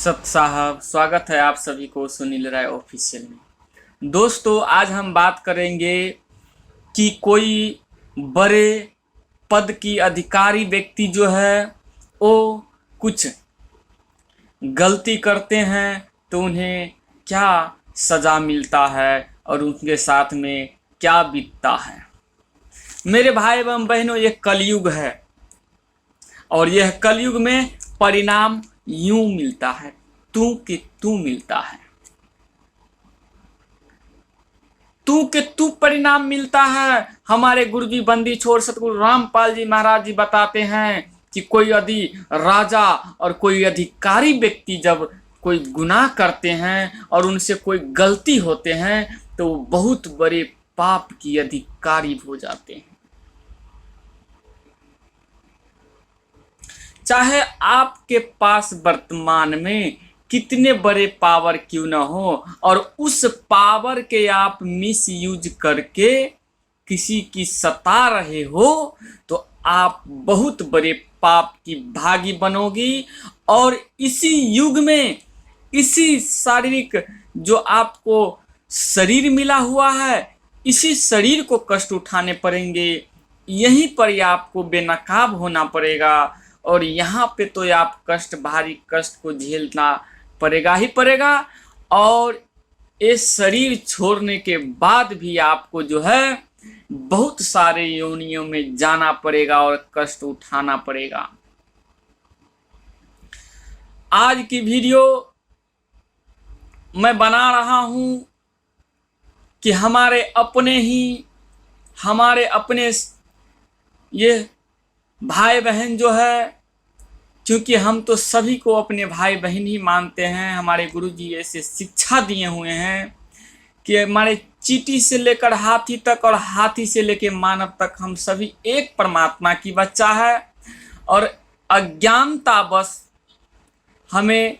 सत साहब, स्वागत है आप सभी को सुनील राय ऑफिशियल में। दोस्तों, आज हम बात करेंगे कि कोई बड़े पद की अधिकारी व्यक्ति जो है वो कुछ गलती करते हैं तो उन्हें क्या सज़ा मिलता है और उनके साथ में क्या बीतता है। मेरे भाई एवं बहनों, ये कलयुग है और यह कलयुग में परिणाम यूं मिलता है, तू के तू मिलता है। तू के तू परिणाम मिलता है। हमारे गुरु जी बंदी छोड़ सतगुरु रामपाल जी महाराज जी बताते हैं कि कोई यदि राजा और कोई अधिकारी व्यक्ति जब कोई गुनाह करते हैं और उनसे कोई गलती होते हैं तो वो बहुत बड़े पाप की अधिकारी हो जाते हैं। चाहे आपके पास वर्तमान में कितने बड़े पावर क्यों न हो और उस पावर के आप मिस यूज करके किसी की सता रहे हो तो आप बहुत बड़े पाप की भागी बनोगी। और इसी युग में इसी शारीरिक जो आपको शरीर मिला हुआ है, इसी शरीर को कष्ट उठाने पड़ेंगे, यहीं पर ही आपको बेनकाब होना पड़ेगा और यहाँ पे तो आप भारी कष्ट को झेलना पड़ेगा ही पड़ेगा। और ये शरीर छोड़ने के बाद भी आपको जो है बहुत सारे योनियों में जाना पड़ेगा और कष्ट उठाना पड़ेगा। आज की वीडियो मैं बना रहा हूं कि हमारे अपने ये भाई बहन जो है, क्योंकि हम तो सभी को अपने भाई बहन ही मानते हैं। हमारे गुरुजी ऐसे शिक्षा दिए हुए हैं कि हमारे चींटी से लेकर हाथी तक और हाथी से लेकर मानव तक हम सभी एक परमात्मा की बच्चा है। और अज्ञानतावश हमें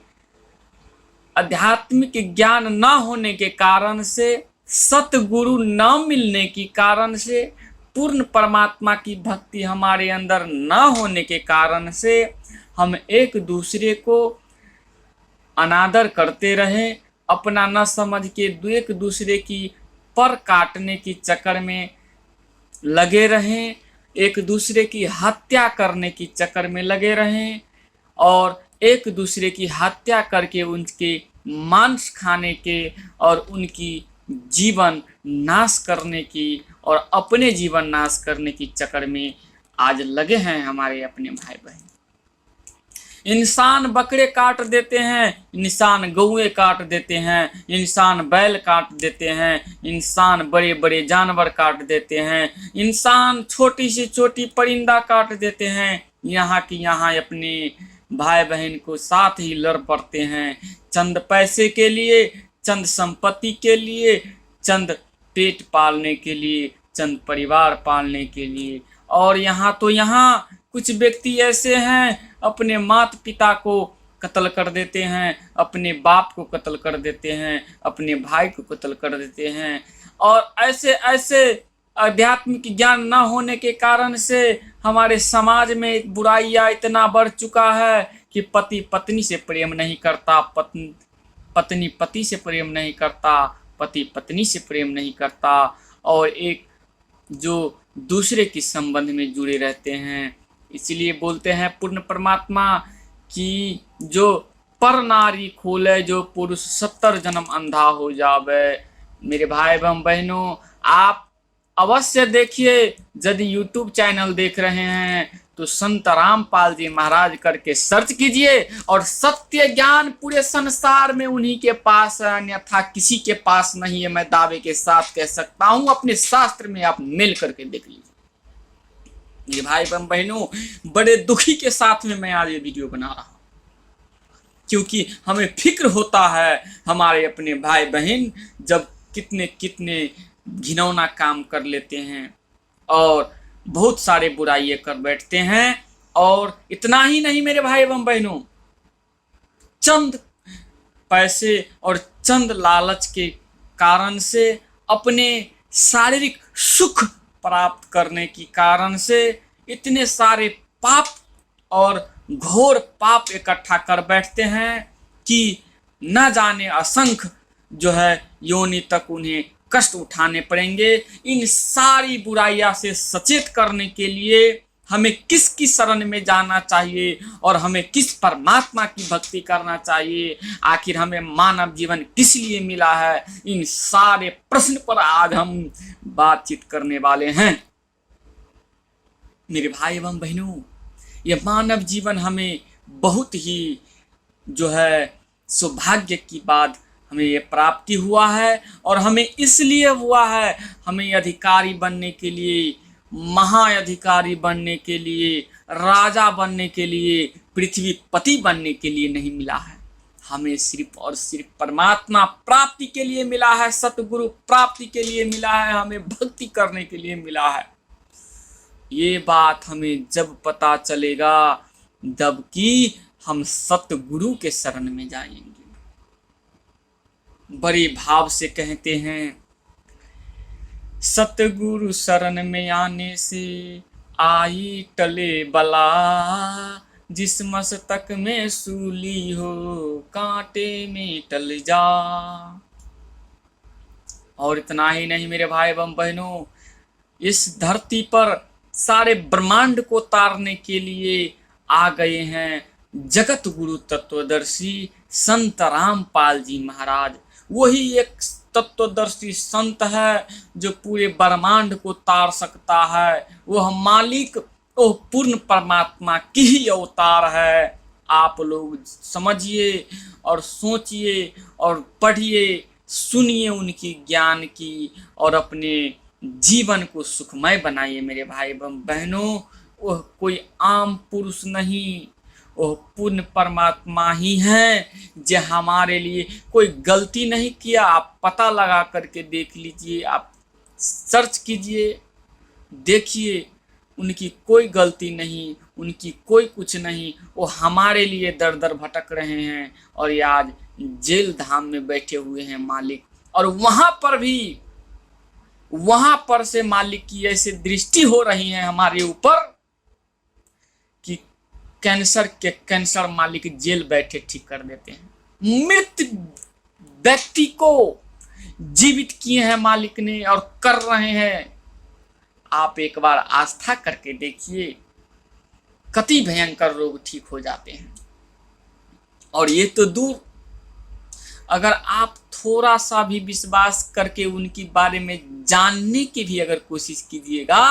आध्यात्मिक ज्ञान न होने के कारण से, सतगुरु न मिलने के कारण से, पूर्ण परमात्मा की भक्ति हमारे अंदर न होने के कारण से हम एक दूसरे को अनादर करते रहें, अपना न समझ के एक दूसरे की पर काटने की चक्कर में लगे रहें, एक दूसरे की हत्या करने की चक्कर में लगे रहें और एक दूसरे की हत्या करके उनके मांस खाने के और उनकी जीवन नाश करने की और अपने जीवन नाश करने की चक्कर में आज लगे हैं हमारे अपने भाई बहन। इंसान बकरे काट देते हैं, इंसान गौए काट देते हैं, इंसान बैल काट देते हैं, इंसान बड़े बड़े जानवर काट देते हैं, इंसान छोटी से छोटी परिंदा काट देते हैं। यहाँ की यहाँ अपने भाई बहन को साथ ही लड़ पड़ते हैं, चंद पैसे के लिए, चंद संपत्ति के लिए, चंद पेट पालने के लिए, चंद परिवार पालने के लिए। और यहाँ तो यहाँ कुछ व्यक्ति ऐसे हैं अपने माता पिता को कत्ल कर देते हैं, अपने बाप को कत्ल कर देते हैं, अपने भाई को कत्ल कर देते हैं। और ऐसे ऐसे आध्यात्मिक ज्ञान न होने के कारण से हमारे समाज में बुराइयां इतना बढ़ चुका है कि पति पत्नी से प्रेम नहीं करता, पत्नी पति से प्रेम नहीं करता, पति पत्नी से प्रेम नहीं करता और एक जो दूसरे के संबंध में जुड़े रहते हैं। इसलिए बोलते हैं पूर्ण परमात्मा कि जो पर नारी खोले जो पुरुष 70 जन्म अंधा हो जावे। मेरे भाई एवं बहनों, आप अवश्य देखिए, यदि यूट्यूब चैनल देख रहे हैं तो संत रामपाल जी महाराज करके सर्च कीजिए और सत्य ज्ञान पूरे संसार में उन्हीं के पास है, अन्यथा किसी के पास नहीं है। मैं दावे के साथ कह सकता हूं, अपने शास्त्र में आप मिल करके देख लीजिए। ये भाई बहनों, बड़े दुखी के साथ में मैं आज ये वीडियो बना रहा हूं, क्योंकि हमें फिक्र होता है हमारे अपने भाई बहन जब कितने कितने घिनौना काम कर लेते हैं और बहुत सारे बुराइयां कर बैठते हैं। और इतना ही नहीं मेरे भाई एवं बहनों, चंद पैसे और चंद लालच के कारण से अपने शारीरिक सुख प्राप्त करने की कारण से इतने सारे पाप और घोर पाप इकट्ठा कर बैठते हैं कि न जाने असंख्य जो है योनि तक उन्हें कष्ट उठाने पड़ेंगे। इन सारी बुराइयां से सचेत करने के लिए हमें किसकी शरण में जाना चाहिए और हमें किस परमात्मा की भक्ति करना चाहिए, आखिर हमें मानव जीवन किस लिए मिला है, इन सारे प्रश्न पर आज हम बातचीत करने वाले हैं। मेरे भाई एवं बहनों, यह मानव जीवन हमें बहुत ही जो है सौभाग्य की बात हमें ये प्राप्ति हुआ है, और हमें इसलिए हुआ है, हमें अधिकारी बनने के लिए, महाअधिकारी बनने के लिए, राजा बनने के लिए, पृथ्वीपति बनने के लिए नहीं मिला है। हमें सिर्फ और सिर्फ परमात्मा प्राप्ति के लिए मिला है, सतगुरु प्राप्ति के लिए मिला है, हमें भक्ति करने के लिए मिला है। ये बात हमें जब पता चलेगा जब कि हम सतगुरु के शरण में जाएंगे। बड़े भाव से कहते हैं, सतगुरु शरण में आने से आई टले बला, जिस मस्तक में सूली हो कांटे में टल जा। और इतना ही नहीं मेरे भाई एवं बहनों, इस धरती पर सारे ब्रह्मांड को तारने के लिए आ गए हैं जगत गुरु तत्वदर्शी संत रामपाल जी महाराज। वही एक तत्वदर्शी संत है जो पूरे ब्रह्मांड को तार सकता है। वह मालिक, वह पूर्ण परमात्मा की ही अवतार है। आप लोग समझिए और सोचिए और पढ़िए, सुनिए उनकी ज्ञान की, और अपने जीवन को सुखमय बनाइए मेरे भाई एवं बहनों। वह कोई आम पुरुष नहीं, वह पूर्ण परमात्मा ही है जो हमारे लिए कोई गलती नहीं किया। आप पता लगा करके देख लीजिए, आप सर्च कीजिए, देखिए, उनकी कोई गलती नहीं, उनकी कोई कुछ नहीं। वो हमारे लिए दर दर भटक रहे हैं और ये आज जेल धाम में बैठे हुए हैं मालिक। और वहां पर से मालिक की ऐसी दृष्टि हो रही है हमारे ऊपर कि कैंसर मालिक जेल बैठे ठीक कर देते हैं। मृत व्यक्ति को जीवित किए हैं मालिक ने और कर रहे हैं। आप एक बार आस्था करके देखिए, कति भयंकर रोग ठीक हो जाते हैं। और ये तो दूर, अगर आप थोड़ा सा भी विश्वास करके उनके बारे में जानने की भी अगर कोशिश कीजिएगा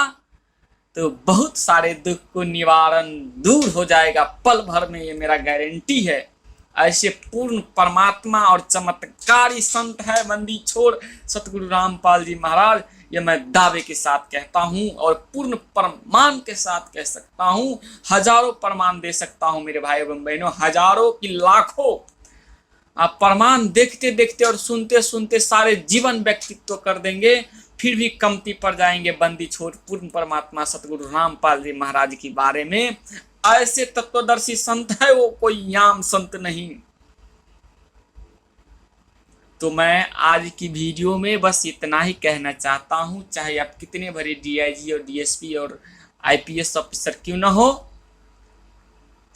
तो बहुत सारे दुख को निवारण दूर हो जाएगा पल भर में, ये मेरा गारंटी है। ऐसे पूर्ण परमात्मा और चमत्कारी संत है बंदी छोड़ सतगुरु रामपाल जी महाराज। ये मैं दावे के साथ कहता हूँ और पूर्ण प्रमाण के साथ कह सकता हूँ। हजारों प्रमाण दे सकता हूँ मेरे भाई एवं बहनों, हजारों की लाखों आप प्रमाण देखते देखते और सुनते सुनते सारे जीवन व्यक्तित्व कर देंगे, फिर भी कमती पड़ जाएंगे बंदी छोड़ पूर्ण परमात्मा सतगुरु रामपाल जी महाराज के बारे में। ऐसे तत्वदर्शी संत है, वो कोई आम संत नहीं। तो मैं आज की वीडियो में बस इतना ही कहना चाहता हूँ, चाहे आप कितने बड़े डीआईजी और डीएसपी और आईपीएस ऑफिसर क्यों ना हो,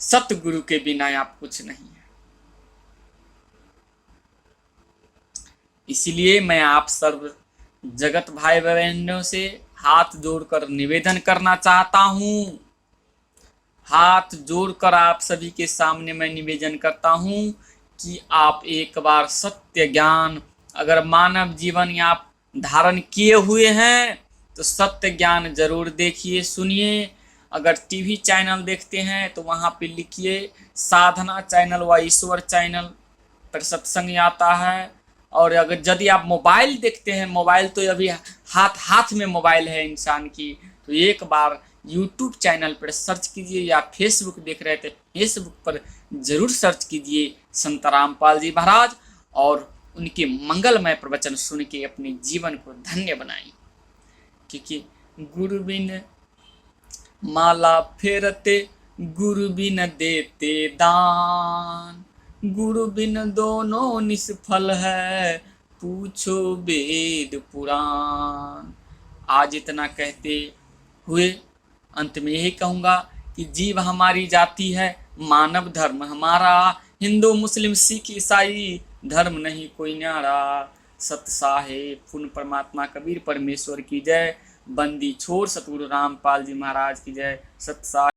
सतगुरु के बिना आप कुछ नहीं है। इसलिए मैं आप सर्व जगत भाई बहनों से हाथ जोड़कर निवेदन करना चाहता हूँ। हाथ जोड़कर आप सभी के सामने मैं निवेदन करता हूँ कि आप एक बार सत्य ज्ञान, अगर मानव जीवन या आप धारण किए हुए हैं तो सत्य ज्ञान जरूर देखिए, सुनिए। अगर टीवी चैनल देखते हैं तो वहाँ पे लिखिए साधना चैनल व ईश्वर चैनल पर सत्संग आता है। और अगर यदि आप मोबाइल देखते हैं, मोबाइल तो अभी हाथ में मोबाइल है इंसान की, तो एक बार यूट्यूब चैनल पर सर्च कीजिए, या फेसबुक देख रहे थे फेसबुक पर जरूर सर्च कीजिए संत रामपाल जी महाराज, और उनके मंगलमय प्रवचन सुन के अपने जीवन को धन्य बनाएं। क्योंकि गुरु बिन माला फेरते, गुरु बिन देते दान, गुरु बिन दोनों निष्फल है, पूछो वेद पुराण। आज इतना कहते हुए अंत में यही कहूँगा कि जीव हमारी जाति है, मानव धर्म हमारा, हिंदू मुस्लिम सिख ईसाई धर्म नहीं कोई न्यारा। सत्य साहेब पूर्ण परमात्मा कबीर परमेश्वर की जय। बंदी छोड़ सतगुरु रामपाल जी महाराज की जय। सत्य साहेब।